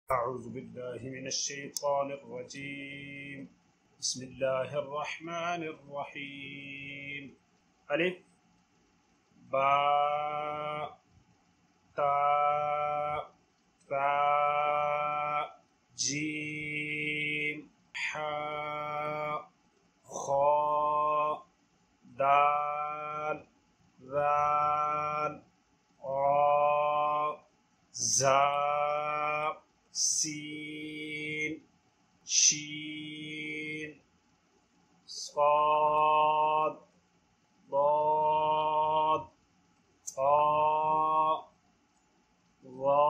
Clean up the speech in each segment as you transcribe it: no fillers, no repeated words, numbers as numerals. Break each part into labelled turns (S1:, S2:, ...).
S1: अऊज़ु बिल्लाहि मिनश शैतानिर रजीम। बिस्मिल्लाहिर रहमानिर रहीम। अलिफ बा ता सा जीम हा खा दाल ज़ाल क़ाफ़ ज़ा सीन शीन स्वाद ज़ाद ता ज़ा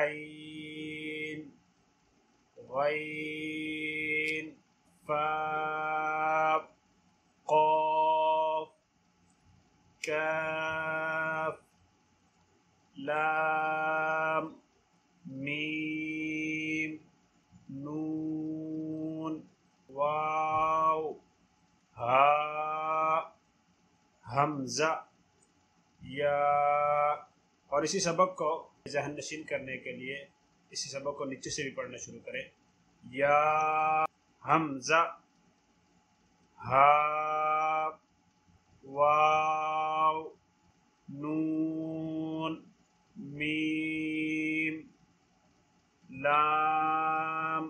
S1: ऐन ग़ैन फा क़ाफ़ काफ लाम मीम नून वाव हा हमज़ा या। और इसी सबक को ज़हन नशीन करने के लिए इसी सबक को नीचे से भी पढ़ना शुरू करें। या हमज़ा हा वाव नून मीम लाम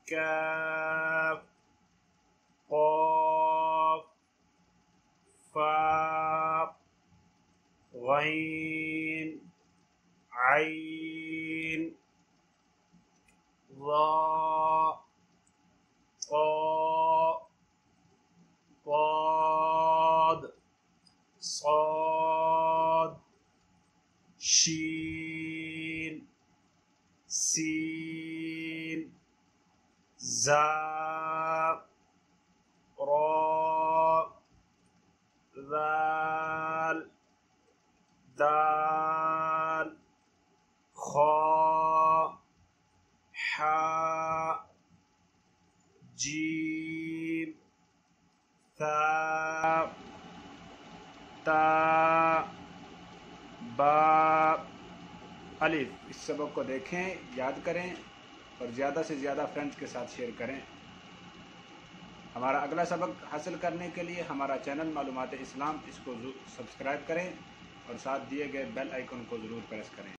S1: काफ क़ाफ़ फा ग़ैन ऐन ज़ा क़ा ज़ाद स्वाद शीन सीन ज़ा रा ज़ाल दाल खा हा जीम था ता बा अलिफ। इस सबक को देखें, याद करें और ज़्यादा से ज़्यादा फ्रेंड्स के साथ शेयर करें। हमारा अगला सबक हासिल करने के लिए हमारा चैनल मालूमात इस्लाम इसको सब्सक्राइब करें और साथ दिए गए बेल आइकन को ज़रूर प्रेस करें।